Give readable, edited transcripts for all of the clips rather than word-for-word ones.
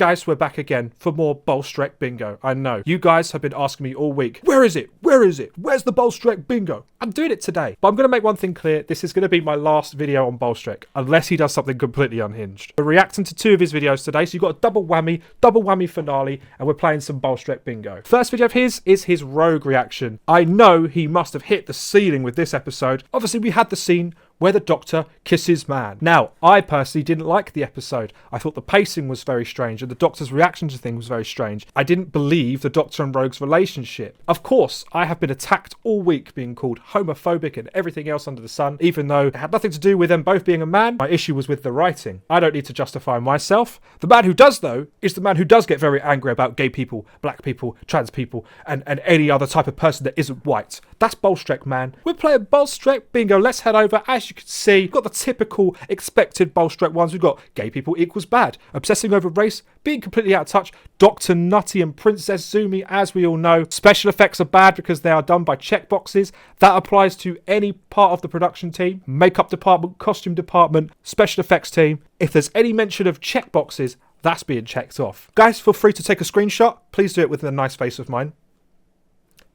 Guys, we're back again for more Bowlestreks bingo. I know. You guys have been asking me all week, where is it? Where is it? Where's the Bowlestreks bingo? I'm doing it today. But I'm going to make one thing clear. This is going to be my last video on Bowlestreks, unless he does something completely unhinged. We're reacting to 2 of his videos today, so you've got a double whammy finale, and we're playing some Bowlestreks bingo. First video of his is his rogue reaction. I know he must have hit the ceiling with this episode. Obviously, we had the scene where the Doctor kisses man. Now, I personally didn't like the episode. I thought the pacing was very strange and the Doctor's reaction to things was very strange. I didn't believe the Doctor and Rogue's relationship. Of course, I have been attacked all week being called homophobic and everything else under the sun, even though it had nothing to do with them both being a man. My issue was with the writing. I don't need to justify myself. The man who does, though, is the man who does get very angry about gay people, black people, trans people, and any other type of person that isn't white. That's Bowlestreks, man. We're playing Bowlestreks bingo. Let's head over. As you can see, we've got the typical expected Bowlestreks ones. We've got gay people equals bad, obsessing over race, being completely out of touch, Dr. Nutty and Princess Zumi, as we all know. Special effects are bad because they are done by checkboxes. That applies to any part of the production team, makeup department, costume department, special effects team. If there's any mention of checkboxes, that's being checked off. Guys, feel free to take a screenshot. Please do it with a nice face of mine.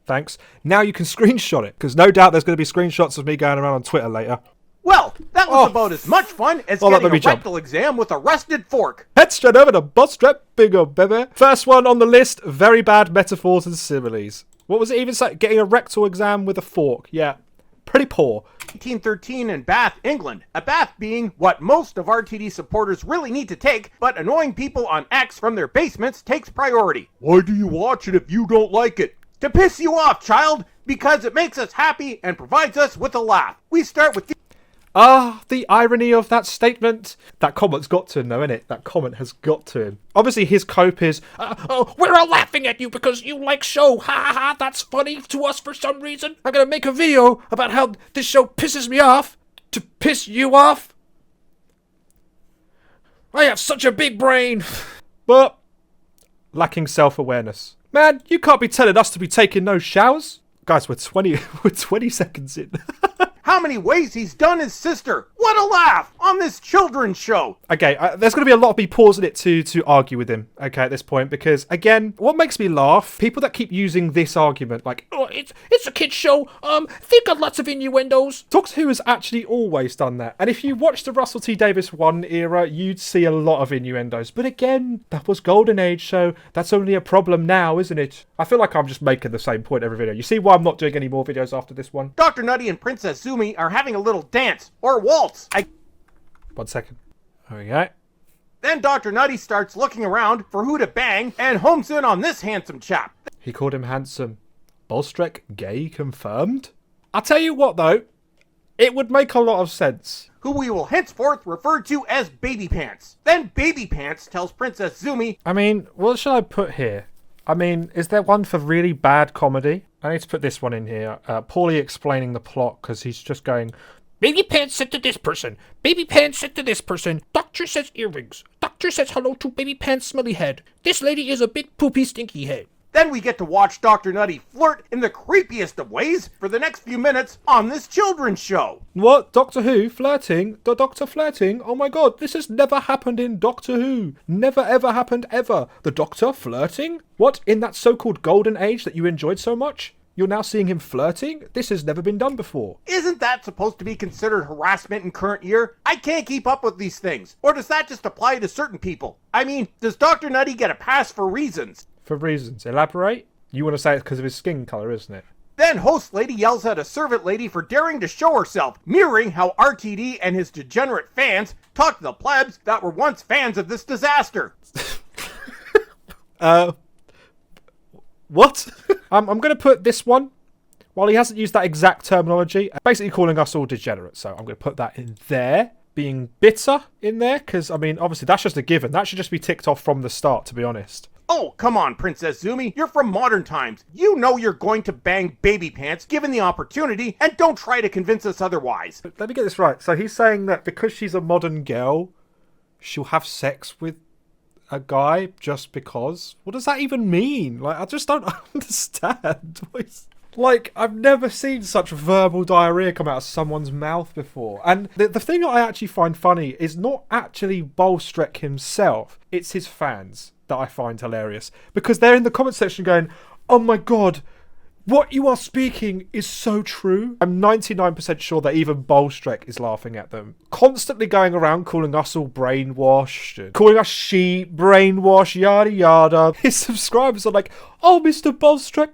Thanks. Now you can screenshot it, because no doubt there's going to be screenshots of me going around on Twitter later. Well, that was about as much fun as getting a rectal exam with a rusted fork. Head straight over to Bowlestreks bingo, baby. First one on the list, very bad metaphors and similes. What was it even say? Getting a rectal exam with a fork. Yeah, pretty poor. 1813 in Bath, England. A bath being what most of RTD supporters really need to take, but annoying people on X from their basements takes priority. Why do you watch it if you don't like it? To piss you off, child, because it makes us happy and provides us with a laugh. We start with the irony of that statement. That comment's got to him, though, innit? That comment has got to him. Obviously, his cope is, we're all laughing at you because you like show. Ha ha ha, that's funny to us for some reason. I'm going to make a video about how this show pisses me off. To piss you off? I have such a big brain. But lacking self-awareness. Man, you can't be telling us to be taking no showers. Guys, we're 20 seconds in. How many ways he's done his sister. What a laugh on this children's show. Okay, there's going to be a lot of me pausing it to argue with him, okay, at this point, because, again, what makes me laugh, people that keep using this argument, like, oh, it's a kid's show, they've got lots of innuendos. Doctor Who has actually always done that, and if you watch the Russell T Davies 1 era, you'd see a lot of innuendos, but again, that was Golden Age, so that's only a problem now, isn't it? I feel like I'm just making the same point every video. You see why I'm not doing any more videos after this one? Dr. Nutty and Princess Zumi are having a little dance, or waltz. 1 second. There we go. Then Dr. Nutty starts looking around for who to bang and homes in on this handsome chap. He called him handsome. Bowlestreks gay confirmed? I'll tell you what though, it would make a lot of sense. Who we will henceforth refer to as Baby Pants. Then Baby Pants tells Princess Zumi, I mean, what should I put here? I mean, is there one for really bad comedy? I need to put this one in here. Poorly explaining the plot because he's just going, Baby Pants said to this person. Baby Pants said to this person. Doctor says earrings. Doctor says hello to Baby Pants' smelly head. This lady is a big poopy stinky head. Then we get to watch Dr. Nutty flirt in the creepiest of ways for the next few minutes on this children's show. What? Doctor Who? Flirting? The Doctor flirting? Oh my god, this has never happened in Doctor Who. Never ever happened ever. The Doctor flirting? What? In that so-called golden age that you enjoyed so much? You're now seeing him flirting? This has never been done before. Isn't that supposed to be considered harassment in current year? I can't keep up with these things. Or does that just apply to certain people? I mean, does Dr. Nutty get a pass for reasons? For reasons. Elaborate? You want to say it's because of his skin colour, isn't it? Then host lady yells at a servant lady for daring to show herself, mirroring how RTD and his degenerate fans talk to the plebs that were once fans of this disaster. What? I'm going to put this one, while he hasn't used that exact terminology, basically calling us all degenerates. So I'm going to put that in there. Being bitter in there, because, I mean, obviously that's just a given. That should just be ticked off from the start, to be honest. Oh, come on, Princess Zumi. You're from modern times. You know you're going to bang Baby Pants given the opportunity, and don't try to convince us otherwise. Let me get this right. So he's saying that because she's a modern girl, she'll have sex with a guy just because? What does that even mean? Like, I just don't understand. Like, I've never seen such verbal diarrhea come out of someone's mouth before. And the thing that I actually find funny is not actually Bowlestreks himself, it's his fans. that I find hilarious. Because they're in the comment section going, oh my god, what you are speaking is so true. I'm 99% sure that even Bowlestreks is laughing at them. Constantly going around calling us all brainwashed, and calling us sheep, brainwash, yada yada. His subscribers are like, oh, Mr. Bowlestreks,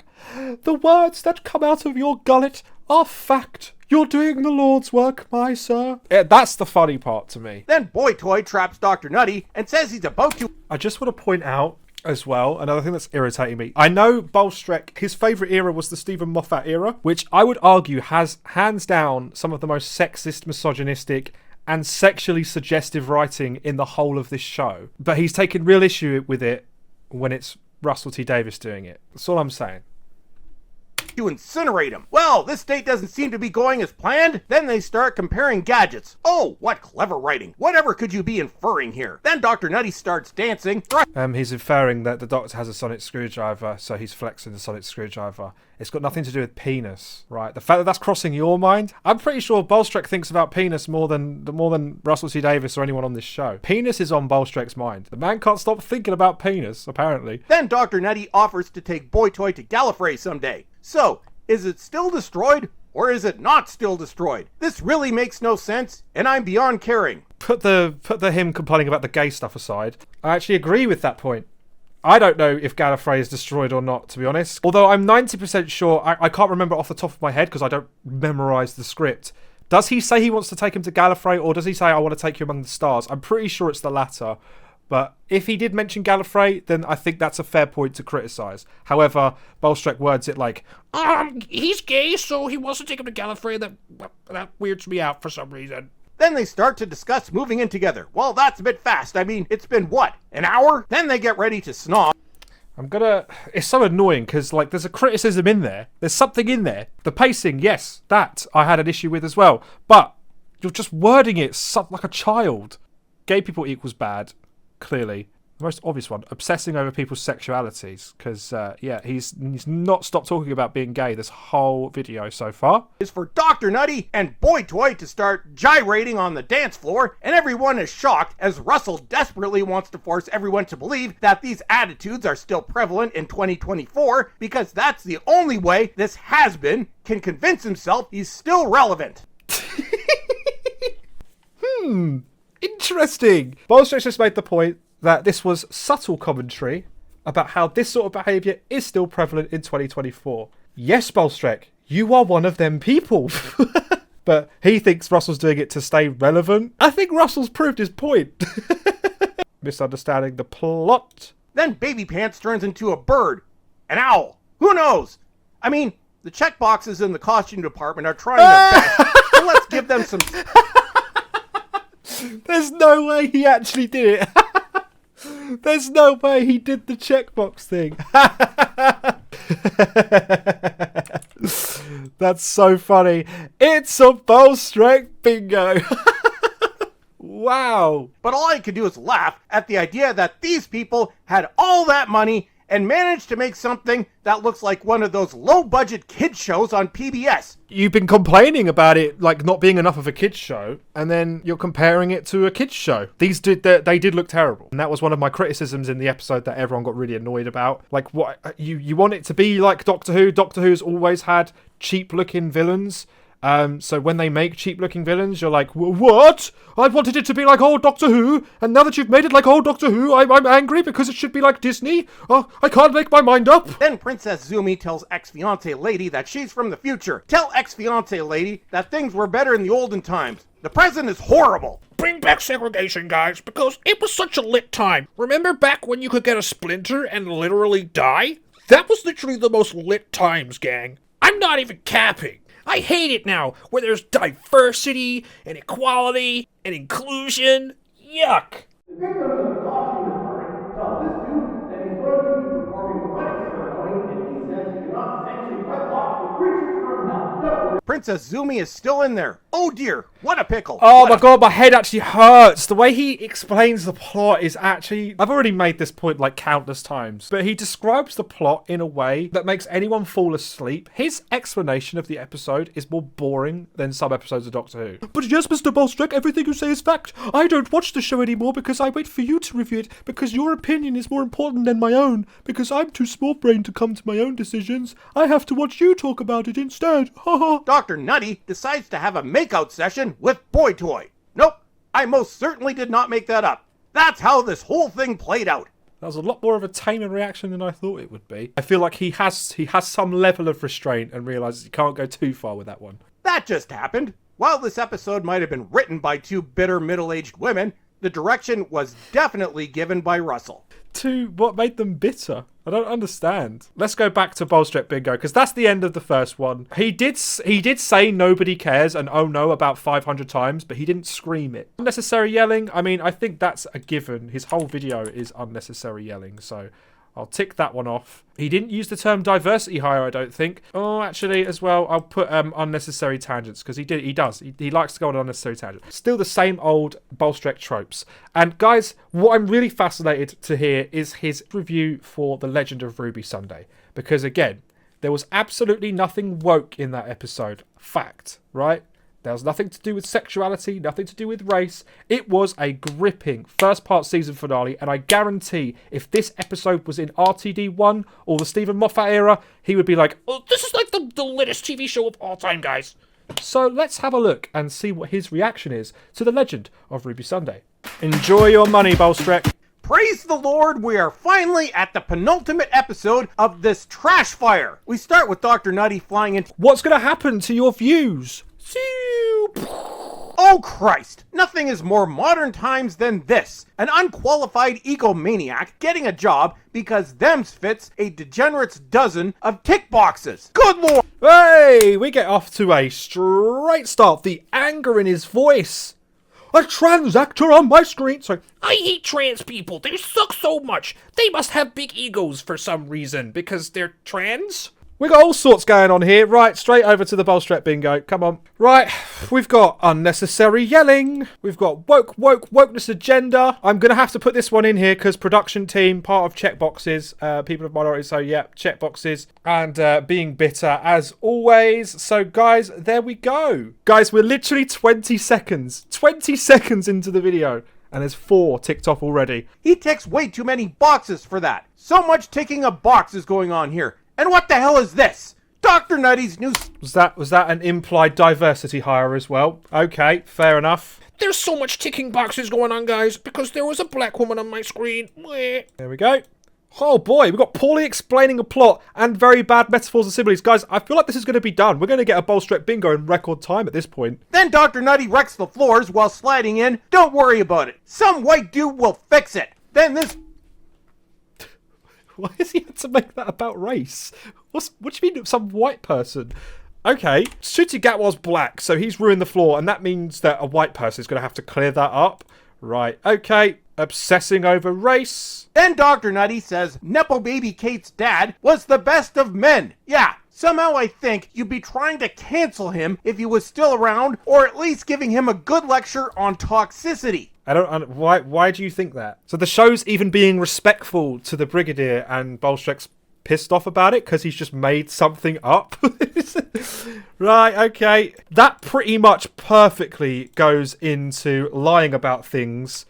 the words that come out of your gullet are fact. You're doing the Lord's work, my sir. Yeah, that's the funny part to me. Then Boy Toy traps Dr. Nutty and says he's about to... I just want to point out as well, another thing that's irritating me. I know Bowlestreks, his favourite era was the Stephen Moffat era, which I would argue has hands down some of the most sexist, misogynistic and sexually suggestive writing in the whole of this show. But he's taken real issue with it when it's Russell T Davies doing it. That's all I'm saying. To incinerate him. Well, this date doesn't seem to be going as planned. Then they start comparing gadgets. Oh, what clever writing. Whatever could you be inferring here? Then Dr. Nutty starts dancing. He's inferring that the Doctor has a sonic screwdriver, so he's flexing the sonic screwdriver. It's got nothing to do with penis, right? The fact that that's crossing your mind, I'm pretty sure Bowlestreks thinks about penis more than Russell T Davies or anyone on this show. Penis is on Bowlestrek's mind. The man can't stop thinking about penis, apparently. Then Dr. Nutty offers to take Boy Toy to Gallifrey someday. So, is it still destroyed, or is it not still destroyed? This really makes no sense, and I'm beyond caring. Put the him complaining about the gay stuff aside. I actually agree with that point. I don't know if Gallifrey is destroyed or not, to be honest. Although I'm 90% sure, I can't remember off the top of my head because I don't memorise the script. Does he say he wants to take him to Gallifrey, or does he say, I want to take you among the stars? I'm pretty sure it's the latter. But if he did mention Gallifrey, then I think that's a fair point to criticise. However, Bowlestreks words it like, he's gay, so he wants to take him to Gallifrey. That weirds me out for some reason. Then they start to discuss moving in together. Well, that's a bit fast. I mean, it's been, what, an hour? Then they get ready to snog. It's so annoying because, like, there's a criticism in there. There's something in there. The pacing, yes, that I had an issue with as well. But you're just wording it like a child. Gay people equals bad. Clearly, the most obvious one, obsessing over people's sexualities, because he's not stopped talking about being gay this whole video so far. Is for Dr. Nutty and Boy Toy to start gyrating on the dance floor, and everyone is shocked as Russell desperately wants to force everyone to believe that these attitudes are still prevalent in 2024, because that's the only way this has-been can convince himself he's still relevant. Interesting. Bowlestreks just made the point that this was subtle commentary about how this sort of behaviour is still prevalent in 2024. Yes, Bowlestreks, you are one of them people. But he thinks Russell's doing it to stay relevant. I think Russell's proved his point. Misunderstanding the plot. Then Baby Pants turns into a bird. An owl. Who knows? I mean, the checkboxes in the costume department are trying their best. So let's give them some... There's no way he actually did it. There's no way he did the checkbox thing. That's so funny. It's a Bowlestreks bingo. Wow. But all I could do is laugh at the idea that these people had all that money and managed to make something that looks like one of those low-budget kids shows on PBS. You've been complaining about it like not being enough of a kids show, and then you're comparing it to a kids show. They did look terrible, and that was one of my criticisms in the episode that everyone got really annoyed about. Like, what you want it to be like Doctor Who? Doctor Who's always had cheap-looking villains. So when they make cheap-looking villains, you're like, what? I wanted it to be like old Doctor Who, and now that you've made it like old Doctor Who, I'm angry because it should be like Disney. Oh, I can't make my mind up. Then Princess Zumi tells ex-fiancé Lady that she's from the future. Tell ex-fiancé Lady that things were better in the olden times. The present is horrible. Bring back segregation, guys, because it was such a lit time. Remember back when you could get a splinter and literally die? That was literally the most lit times, gang. I'm not even capping. I hate it now, where there's diversity, and equality, and inclusion. Yuck! The victims of the costume department tell this dude that he's going to be performing the wedding ceremony, and he says he cannot sanction wedlock with creatures from hell. Don't worry. Princess Zumi is still in there. Oh dear. What a pickle. Oh my god, my head actually hurts. The way he explains the plot is actually... I've already made this point like countless times, but he describes the plot in a way that makes anyone fall asleep. His explanation of the episode is more boring than some episodes of Doctor Who. But yes, Mr. Bowlestreks, everything you say is fact. I don't watch the show anymore because I wait for you to review it, because your opinion is more important than my own, because I'm too small-brained to come to my own decisions. I have to watch you talk about it instead. Haha. Dr. Nutty decides to have a makeout session with Boy Toy. Nope, I most certainly did not make that up. That's how this whole thing played out. That was a lot more of a tamer reaction than I thought it would be. I feel like he has some level of restraint and realises he can't go too far with that one. That just happened. While this episode might have been written by two bitter middle-aged women, the direction was definitely given by Russell. What made them bitter? I don't understand. Let's go back to Bowlestreks Bingo, because that's the end of the first one. He did say nobody cares and oh no about 500 times, but he didn't scream it. Unnecessary yelling, I mean, I think that's a given. His whole video is unnecessary yelling, so I'll tick that one off. He didn't use the term diversity hire, I don't think. Oh, actually, as well, I'll put unnecessary tangents, because he does. He likes to go on unnecessary tangents. Still the same old Bowlestreks tropes. And guys, what I'm really fascinated to hear is his review for The Legend of Ruby Sunday. Because again, there was absolutely nothing woke in that episode. Fact, right? There was nothing to do with sexuality, nothing to do with race. It was a gripping first part season finale, and I guarantee if this episode was in RTD1 or the Stephen Moffat era, he would be like, Oh, this is like the latest TV show of all time, guys. So let's have a look and see what his reaction is to The Legend of Ruby Sunday. Enjoy your money, Bowlestreks. Praise the Lord, we are finally at the penultimate episode of this trash fire. We start with Dr. Nutty flying into... What's going to happen to your views? Oh Christ! Nothing is more modern times than this. An unqualified egomaniac getting a job because them's fits a degenerate's dozen of tick boxes. Good Lord! Hey, we get off to a straight start. The anger in his voice. A trans actor on my screen. Sorry. I hate trans people. They suck so much. They must have big egos for some reason because they're trans. We got all sorts going on here. Right, straight over to the Bowlestreks Bingo. Come on. Right, we've got unnecessary yelling. We've got wokeness agenda. I'm going to have to put this one in here because production team, part of checkboxes, people of minorities, so yeah, checkboxes. And being bitter as always. So guys, there we go. Guys, we're literally 20 seconds into the video. And there's 4 ticked off already. He ticks way too many boxes for that. So much ticking of boxes going on here. And what the hell is this? Dr. Nutty's new... Was that an implied diversity hire as well? Okay, fair enough. There's so much ticking boxes going on, guys, because there was a black woman on my screen. There we go. Oh boy, we've got poorly explaining a plot and very bad metaphors and similes. Guys, I feel like this is going to be done. We're going to get a Bowlestreks Bingo in record time at this point. Then Dr. Nutty wrecks the floors while sliding in. Don't worry about it. Some white dude will fix it. Then this... Why has he had to make that about race? What do you mean some white person? Okay, Ncuti Gatwa's black, so he's ruined the floor, and that means that a white person is going to have to clear that up. Right, okay, obsessing over race. Then Dr. Nutty says Nepo Baby Kate's dad was the best of men. Yeah, somehow I think you'd be trying to cancel him if he was still around, or at least giving him a good lecture on toxicity. I don't. Why do you think that? So the show's even being respectful to the Brigadier, and Bowlestreks pissed off about it because he's just made something up. Right, okay. That pretty much perfectly goes into lying about things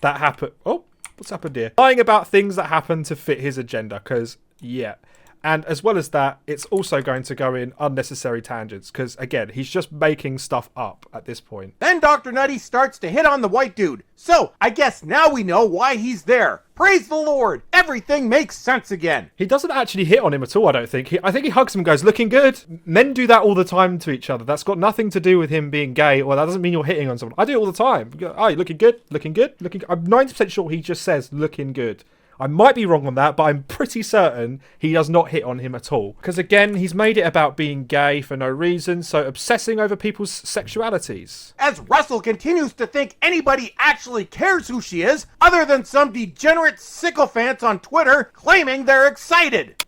that happen. Oh, what's happened here? Lying about things that happen to fit his agenda, because, yeah. And as well as that, it's also going to go in unnecessary tangents because, again, he's just making stuff up at this point. Then Dr. Nutty starts to hit on the white dude. So, I guess now we know why he's there. Praise the Lord! Everything makes sense again. He doesn't actually hit on him at all, I don't think. I think he hugs him and goes, looking good. Men do that all the time to each other. That's got nothing to do with him being gay, or that doesn't mean you're hitting on someone. I do it all the time. Oh, you looking good? Looking good? I'm 90% sure he just says, looking good. I might be wrong on that, but I'm pretty certain he does not hit on him at all. Because again, he's made it about being gay for no reason, so obsessing over people's sexualities. As Russell continues to think anybody actually cares who she is, other than some degenerate sycophants on Twitter claiming they're excited.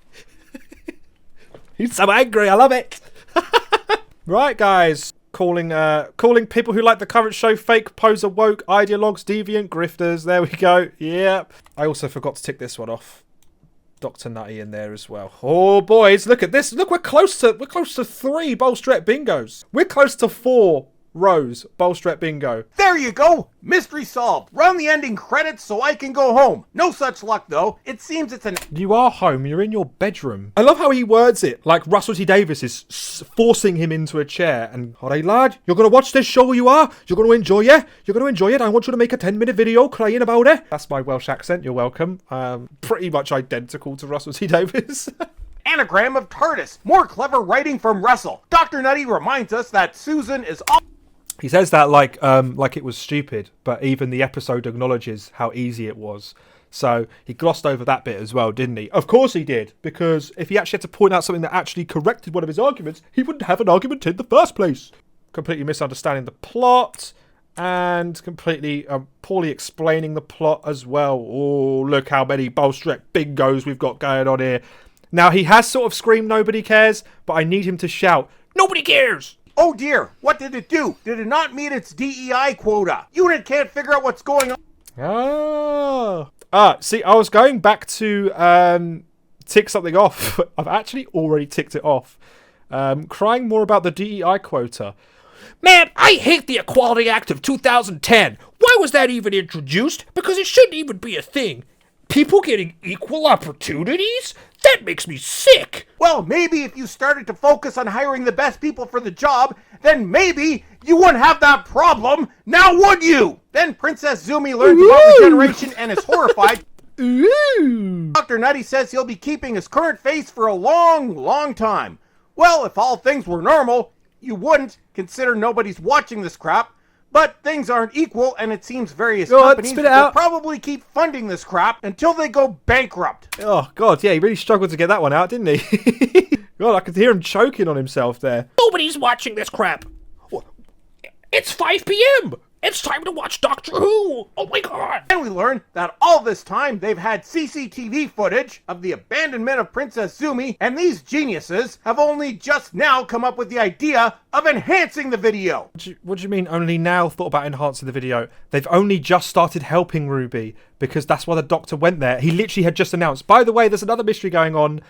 He's so angry, I love it. Right, guys. calling people who like the current show fake, poser, woke, ideologues, deviant, grifters. There we go. Yep. I also forgot to tick this one off. Dr. Nutty in there as well. Oh, boys, look at this. Look, we're close to 3 Bolstrek bingos. We're close to 4 rows Bolstrek bingo. There you go! Mystery solved. Run the ending credits so I can go home. No such luck, though. It seems it's an... You are home. You're in your bedroom. I love how he words it. Like Russell T Davies is forcing him into a chair. And, alright, lad, you're going to watch this show, you are? You're going to enjoy it? You're going to enjoy it? I want you to make a 10-minute video crying about it. That's my Welsh accent. You're welcome. Pretty much identical to Russell T Davies. anagram of TARDIS. More clever writing from Russell. Dr. Nutty reminds us that Susan is... He says that like it was stupid, but even the episode acknowledges how easy it was. So he glossed over that bit as well, didn't he? Of course he did, because if he actually had to point out something that actually corrected one of his arguments, he wouldn't have an argument in the first place. Completely misunderstanding the plot and completely poorly explaining the plot as well. Oh, look how many Bowlestreks bingos we've got going on here. Now, he has sort of screamed nobody cares, but I need him to shout, nobody cares! Oh dear, what did it do? Did it not meet its DEI quota? Unit can't figure out what's going on. See, I was going back to tick something off. I've actually already ticked it off. Crying more about the DEI quota. Man, I hate the Equality Act of 2010. Why was that even introduced? Because it shouldn't even be a thing. People getting equal opportunities? That makes me sick. Well, maybe if you started to focus on hiring the best people for the job, then maybe you wouldn't have that problem. Now would you? Then Princess Zumi learns about regeneration and is horrified. Ooh. Dr. Nutty says he'll be keeping his current face for a long, long time. Well, if all things were normal, you wouldn't, consider nobody's watching this crap. But things aren't equal, and it seems various companies will probably keep funding this crap until they go bankrupt. Oh, God, yeah, he really struggled to get that one out, didn't he? God, I could hear him choking on himself there. Nobody's watching this crap. It's 5 p.m. It's time to watch Doctor Who. Oh, my God. And we learn that all this time they've had CCTV footage of the abandonment of Princess Zumi, and these geniuses have only just now come up with the idea of enhancing the video. What do you mean only now thought about enhancing the video? They've only just started helping Ruby, because that's why the Doctor went there. He literally had just announced, by the way, there's another mystery going on.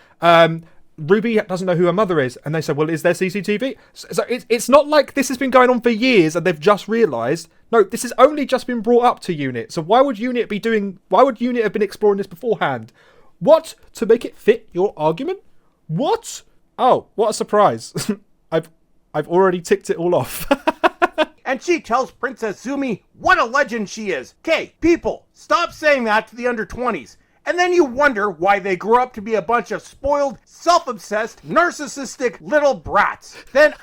Ruby doesn't know who her mother is. And they said, well, is there CCTV? So it's not like this has been going on for years and they've just realised. No, this has only just been brought up to UNIT. So why would UNIT have been exploring this beforehand? What? To make it fit your argument? What? Oh, what a surprise. I've already ticked it all off. And she tells Princess Zumi what a legend she is. Okay, people, stop saying that to the under-20s. And then you wonder why they grew up to be a bunch of spoiled, self-obsessed, narcissistic little brats. Then...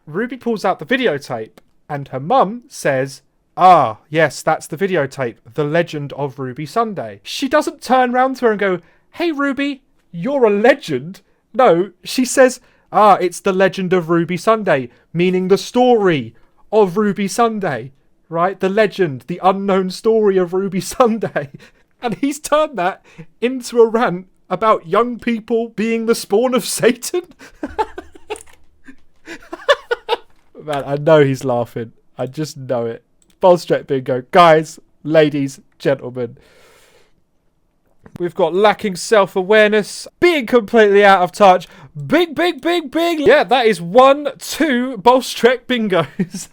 Ruby pulls out the videotape and her mum says, ah, yes, that's the videotape, The Legend of Ruby Sunday. She doesn't turn round to her and go, hey, Ruby, you're a legend. No, she says... ah, it's the legend of Ruby Sunday, meaning the story of Ruby Sunday, right? The legend, the unknown story of Ruby Sunday. And he's turned that into a rant about young people being the spawn of Satan. Man, I know he's laughing. I just know it. Bolstrek bingo. Guys, ladies, gentlemen. We've got lacking self-awareness, being completely out of touch, big. Yeah, that is 1, 2 Bowlestreks bingos.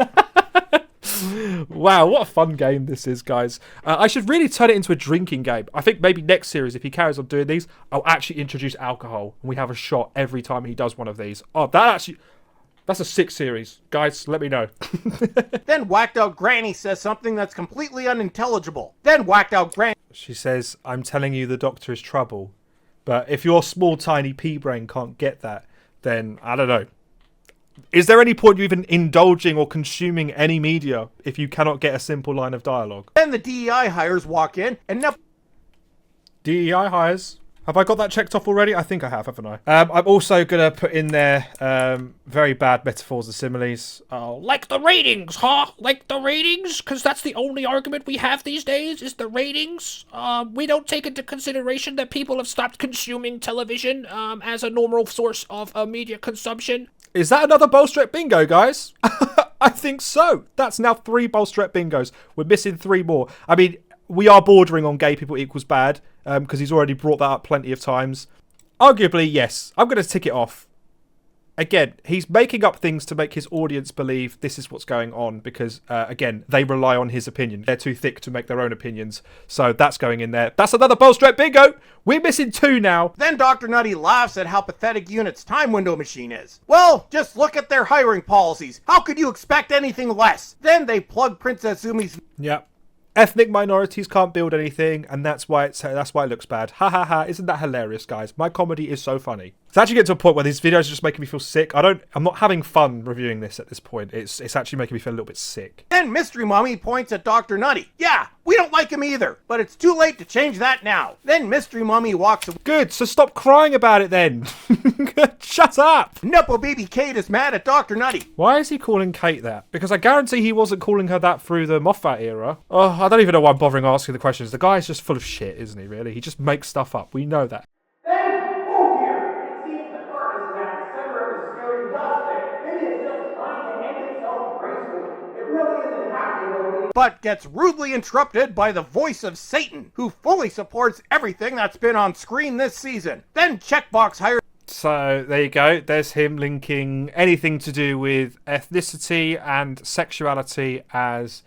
Wow, what a fun game this is, guys. I should really turn it into a drinking game. I think maybe next series, if he carries on doing these, I'll actually introduce alcohol. And we have a shot every time he does one of these. Oh, that's a 6 series. Guys, let me know. Then whacked out Granny says something that's completely unintelligible. Then whacked out Granny. She says, I'm telling you the Doctor is trouble. But if your small, tiny pea brain can't get that, then I don't know. Is there any point you even indulging or consuming any media if you cannot get a simple line of dialogue? Then the DEI hires walk in and now... DEI hires? Have I got that checked off already? I think I have, haven't I? I'm also going to put in there very bad metaphors and similes. Oh, like the ratings, huh? Like the ratings? Because that's the only argument we have these days, is the ratings. We don't take into consideration that people have stopped consuming television as a normal source of media consumption. Is that another Bowlestreks bingo, guys? I think so. That's now 3 Bowlestreks bingos. We're missing 3 more. I mean, we are bordering on gay people equals bad, because he's already brought that up plenty of times. Arguably, yes. I'm going to tick it off. Again, he's making up things to make his audience believe this is what's going on because, again, they rely on his opinion. They're too thick to make their own opinions. So that's going in there. That's another Bowlestreks bingo. We're missing 2 now. Then Dr. Nutty laughs at how pathetic Unit's time window machine is. Well, just look at their hiring policies. How could you expect anything less? Then they plug Princess Umi's... Yep. Ethnic minorities can't build anything, and that's why it looks bad. Ha ha ha! Isn't that hilarious, guys? My comedy is so funny. It's actually getting to a point where these videos are just making me feel sick. I'm not having fun reviewing this at this point. It's actually making me feel a little bit sick. Then Mystery Mummy points at Dr. Nutty. Yeah, we don't like him either, but it's too late to change that now. Then Mystery Mummy walks away. Good, so stop crying about it then. Shut up. Nepo Baby Kate is mad at Dr. Nutty. Why is he calling Kate that? Because I guarantee he wasn't calling her that through the Moffat era. Oh, I don't even know why I'm bothering asking the questions. The guy's just full of shit, isn't he, really? He just makes stuff up. We know that. Then, oh dear, it seems the TARDIS is at the center of the scary dust thing. Maybe it's just trying to end itself gracefully. It really isn't happening, though. But gets rudely interrupted by the voice of Satan, who fully supports everything that's been on screen this season. Then Checkbox hires... So, there you go. There's him linking anything to do with ethnicity and sexuality as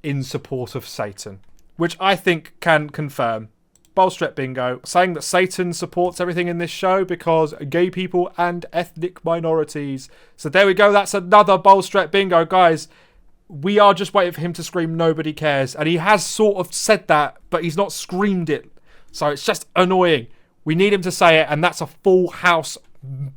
in support of Satan. Which I think can confirm. Bowlestreks bingo. Saying that Satan supports everything in this show because gay people and ethnic minorities. So there we go. That's another Bowlestreks bingo. Guys, we are just waiting for him to scream nobody cares. And he has sort of said that, but he's not screamed it. So it's just annoying. We need him to say it, and that's a full house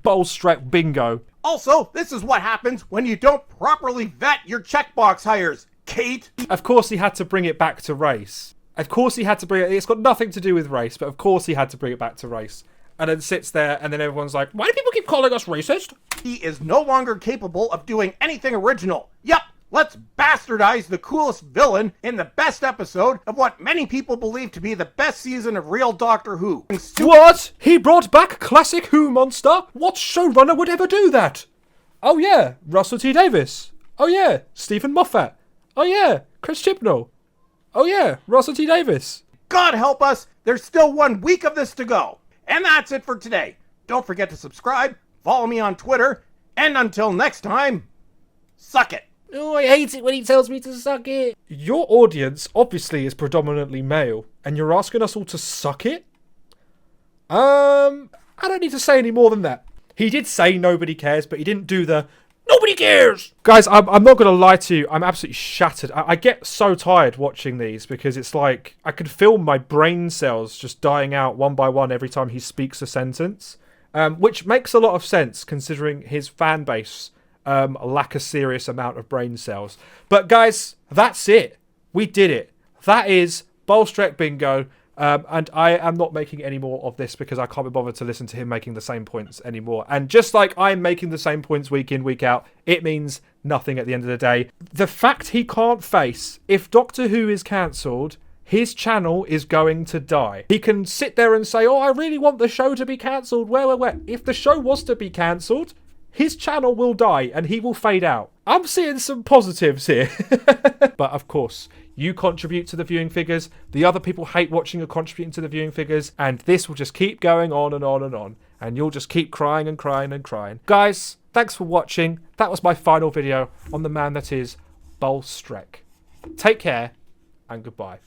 Bowlestreks bingo. Also, this is what happens when you don't properly vet your checkbox hires, Kate. Of course he had to bring it back to race. Of course he had to bring it... It's got nothing to do with race, but of course he had to bring it back to race. And then sits there, and then everyone's like, Why do people keep calling us racist? He is no longer capable of doing anything original. Yup, let's bastardize the coolest villain in the best episode of what many people believe to be the best season of real Doctor Who. What? He brought back classic Who monster? What showrunner would ever do that? Oh yeah, Russell T Davies. Oh yeah, Stephen Moffat. Oh yeah, Chris Chibnall. Oh yeah, Russell T Davies. God help us, there's still 1 week of this to go. And that's it for today. Don't forget to subscribe, follow me on Twitter, and until next time, suck it. Oh, I hate it when he tells me to suck it. Your audience obviously is predominantly male, and you're asking us all to suck it? I don't need to say any more than that. He did say nobody cares, but he didn't do the nobody cares. Guys, I'm not going to lie to you. I'm absolutely shattered. I get so tired watching these because it's like I can feel my brain cells just dying out one by one every time he speaks a sentence, which makes a lot of sense considering his fan base lack a serious amount of brain cells. But guys, that's it. We did it. That is Bowlestreks bingo. And I am not making any more of this because I can't be bothered to listen to him making the same points anymore. And just like I'm making the same points week in, week out, it means nothing at the end of the day. The fact he can't face, if Doctor Who is cancelled, his channel is going to die. He can sit there and say, oh, I really want the show to be cancelled. Where? If the show was to be cancelled, his channel will die and he will fade out. I'm seeing some positives here. But of course, you contribute to the viewing figures. The other people hate watching or contributing to the viewing figures. And this will just keep going on and on and on. And you'll just keep crying and crying and crying. Guys, thanks for watching. That was my final video on the man that is Bowlestreks. Take care and goodbye.